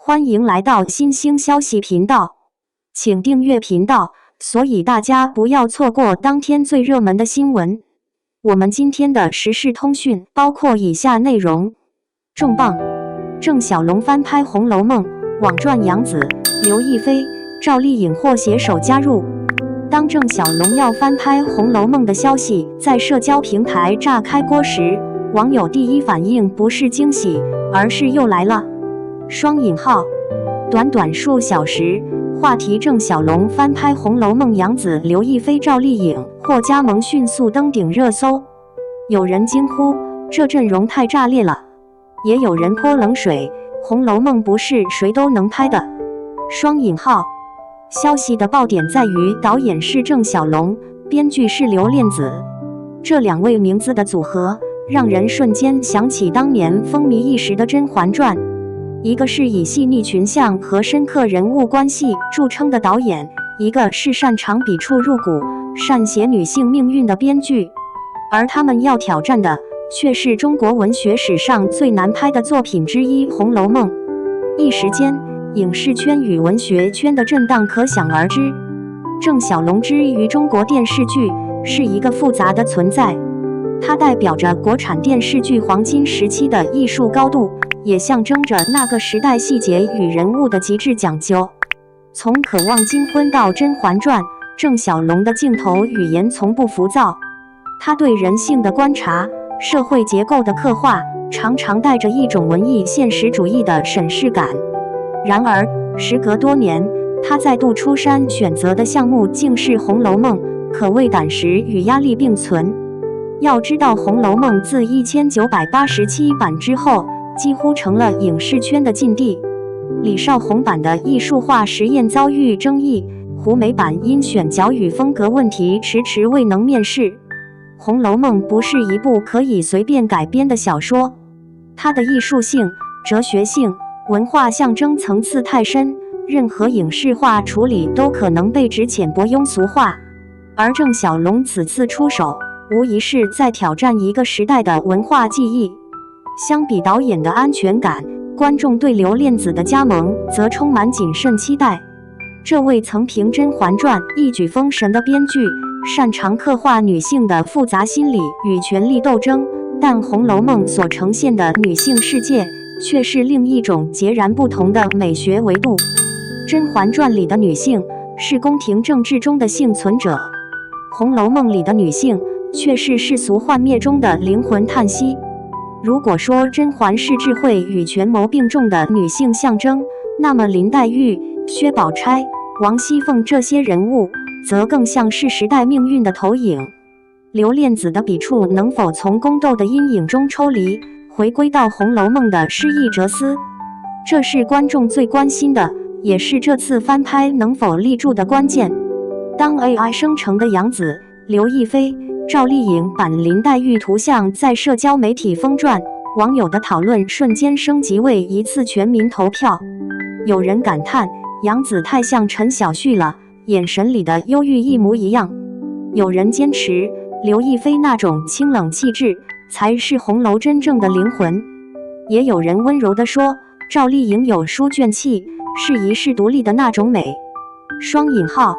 欢迎来到新兴消息频道，请订阅频道，所以大家不要错过当天最热门的新闻。我们今天的时事通讯包括以下内容：重磅，郑晓龙翻拍《红楼梦》，网传杨紫、刘亦菲、赵丽颖或携手加入。当郑晓龙要翻拍《红楼梦》的消息在社交平台炸开锅时，网友第一反应不是惊喜，而是又来了。双引号，短短数小时，话题郑晓龙翻拍《红楼梦》，杨紫、刘亦菲、赵丽颖或加盟迅速登顶热搜。有人惊呼这阵容太炸裂了，也有人泼冷水，《红楼梦》不是谁都能拍的。双引号，消息的爆点在于导演是郑晓龙，编剧是刘恋子，这两位名字的组合让人瞬间想起当年风靡一时的《甄嬛传》。一个是以细腻群像和深刻人物关系著称的导演，一个是擅长笔触入骨、善写女性命运的编剧，而他们要挑战的却是中国文学史上最难拍的作品之一《红楼梦》。一时间，影视圈与文学圈的震荡可想而知。郑晓龙之于中国电视剧是一个复杂的存在，它代表着国产电视剧黄金时期的艺术高度，也象征着那个时代细节与人物的极致讲究。从《渴望金婚》到《甄嬛传》，郑晓龙的镜头语言从不浮躁，他对人性的观察、社会结构的刻画，常常带着一种文艺现实主义的审视感。然而，时隔多年，他再度出山选择的项目竟是《红楼梦》，可谓胆识与压力并存。要知道，《红楼梦》自1987版之后，几乎成了影视圈的禁地。李少红版的艺术化实验遭遇争议，胡梅版因选角与风格问题迟迟未能面世。《红楼梦》不是一部可以随便改编的小说，它的艺术性、哲学性、文化象征层次太深，任何影视化处理都可能被指浅薄庸俗化。而郑晓龙此次出手，无疑是在挑战一个时代的文化记忆。相比导演的安全感，观众对刘恋子的加盟则充满谨慎期待。这位曾凭《甄嬛传》一举封神的编剧，擅长刻画女性的复杂心理与权力斗争，但《红楼梦》所呈现的女性世界却是另一种截然不同的美学维度。《甄嬛传》里的女性是宫廷政治中的幸存者，《红楼梦》里的女性却是世俗幻灭中的灵魂叹息。如果说甄嬛是智慧与权谋并重的女性象征，那么林黛玉、薛宝钗、王熙凤这些人物则更像是时代命运的投影。刘恋子的笔触能否从宫斗的阴影中抽离，回归到《红楼梦》的诗意哲思？这是观众最关心的，也是这次翻拍能否立住的关键。当 AI 生成的杨紫、刘亦菲、赵丽颖版林黛玉图像在社交媒体疯转，网友的讨论瞬间升级为一次全民投票。有人感叹杨紫太像陈小旭了，眼神里的忧郁一模一样。有人坚持刘亦菲那种清冷气质才是红楼真正的灵魂。也有人温柔地说赵丽颖有书卷气，是遗世独立的那种美。双引号，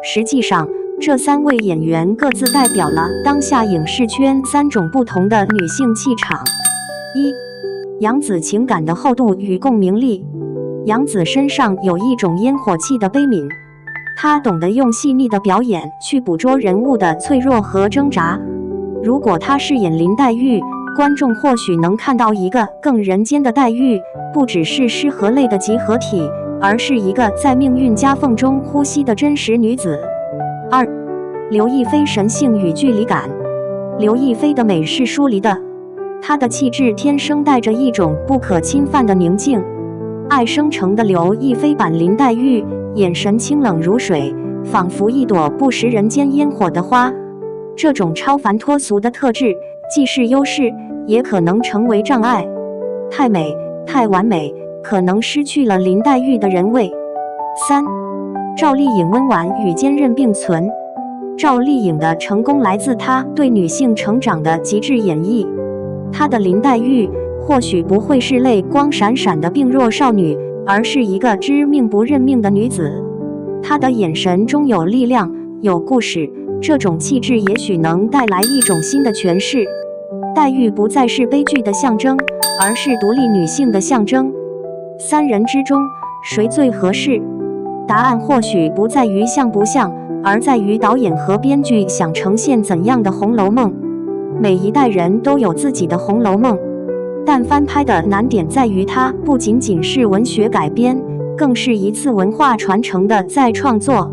实际上这三位演员各自代表了当下影视圈三种不同的女性气场。一、杨紫情感的厚度与共鸣力。杨紫身上有一种烟火气的悲悯，她懂得用细腻的表演去捕捉人物的脆弱和挣扎。如果她饰演林黛玉，观众或许能看到一个更人间的黛玉，不只是诗和泪的集合体，而是一个在命运夹缝中呼吸的真实女子。二、刘亦菲神性与距离感。刘亦菲的美是疏离的，她的气质天生带着一种不可侵犯的宁静。爱生成的刘亦菲版林黛玉，眼神清冷如水，仿佛一朵不食人间烟火的花。这种超凡脱俗的特质，既是优势，也可能成为障碍。太美、太完美，可能失去了林黛玉的人味。三、赵丽颖温婉与坚韧并存。赵丽颖的成功来自她对女性成长的极致演绎。她的林黛玉或许不会是泪光闪闪的病弱少女，而是一个知命不认命的女子。她的眼神中有力量，有故事，这种气质也许能带来一种新的诠释。黛玉不再是悲剧的象征，而是独立女性的象征。三人之中，谁最合适？答案或许不在于像不像，而在于导演和编剧想呈现怎样的《红楼梦》。每一代人都有自己的《红楼梦》，但翻拍的难点在于它不仅仅是文学改编，更是一次文化传承的再创作。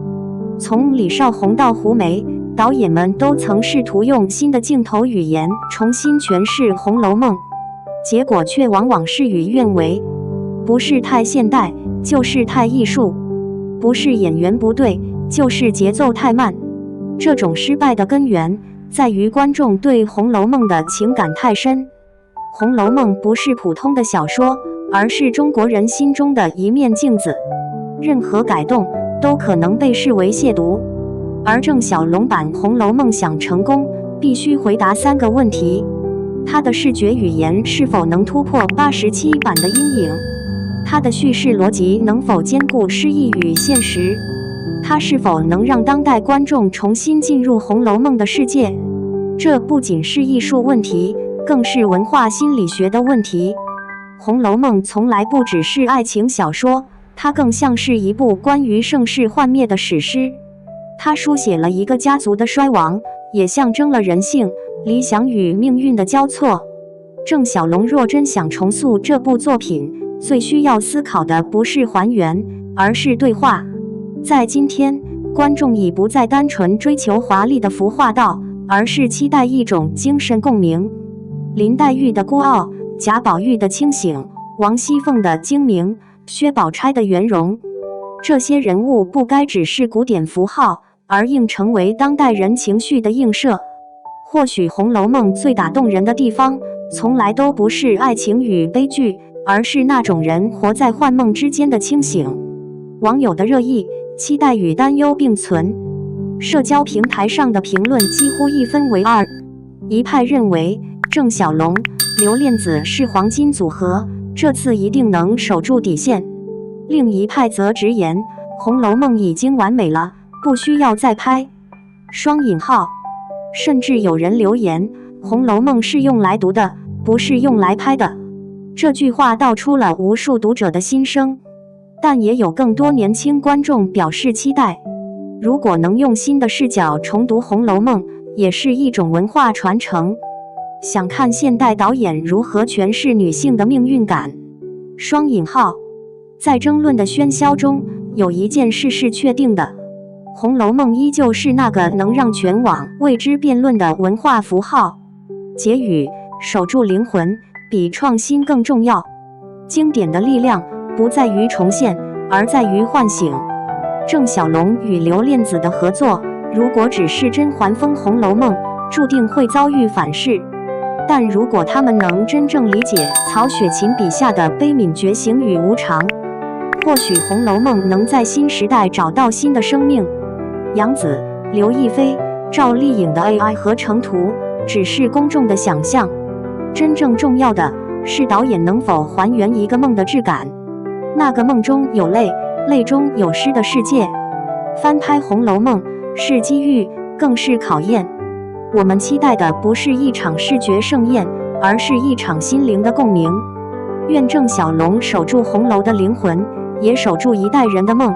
从李少红到胡梅，导演们都曾试图用新的镜头语言重新诠释《红楼梦》，结果却往往事与愿违。不是太现代，就是太艺术；不是演员不对，就是节奏太慢。这种失败的根源在于观众对《红楼梦》的情感太深。《红楼梦》不是普通的小说，而是中国人心中的一面镜子，任何改动都可能被视为亵渎。而郑晓龙版《红楼梦》想成功，必须回答3个问题：它的视觉语言是否能突破87版的阴影？它的叙事逻辑能否兼顾诗意与现实？它是否能让当代观众重新进入《红楼梦》的世界？这不仅是艺术问题，更是文化心理学的问题。《红楼梦》从来不只是爱情小说，它更像是一部关于盛世幻灭的史诗。它书写了一个家族的衰亡，也象征了人性、理想与命运的交错。郑晓龙若真想重塑这部作品，最需要思考的不是还原，而是对话。在今天，观众已不再单纯追求华丽的服化道，而是期待一种精神共鸣。林黛玉的孤傲，贾宝玉的清醒，王熙凤的精明，薛宝钗的圆融，这些人物不该只是古典符号，而应成为当代人情绪的映射。或许《红楼梦》最打动人的地方，从来都不是爱情与悲剧，而是那种人活在幻梦之间的清醒。网友的热议、期待与担忧并存，社交平台上的评论几乎一分为二。一派认为郑晓龙、刘恋子是黄金组合，这次一定能守住底线；另一派则直言，《红楼梦》已经完美了，不需要再拍。双引号。甚至有人留言，《红楼梦》是用来读的，不是用来拍的。这句话道出了无数读者的心声，但也有更多年轻观众表示期待。如果能用新的视角重读《红楼梦》，也是一种文化传承。想看现代导演如何诠释女性的命运感。双引号。在争论的喧嚣中，有一件事是确定的，《红楼梦》依旧是那个能让全网为之辩论的文化符号。结语：守住灵魂，比创新更重要。经典的力量不在于重现，而在于唤醒。郑晓龙与刘恋子的合作，如果只是甄嬛封《红楼梦》，注定会遭遇反噬。但如果他们能真正理解曹雪芹笔下的悲悯觉醒与无常，或许《红楼梦》能在新时代找到新的生命。杨紫、刘亦菲、赵丽颖的 AI 合成图只是公众的想象，真正重要的是导演能否还原一个梦的质感，那个梦中有泪，泪中有诗的世界。翻拍《红楼梦》是机遇，更是考验。我们期待的不是一场视觉盛宴，而是一场心灵的共鸣。愿郑晓龙守住红楼的灵魂，也守住一代人的梦。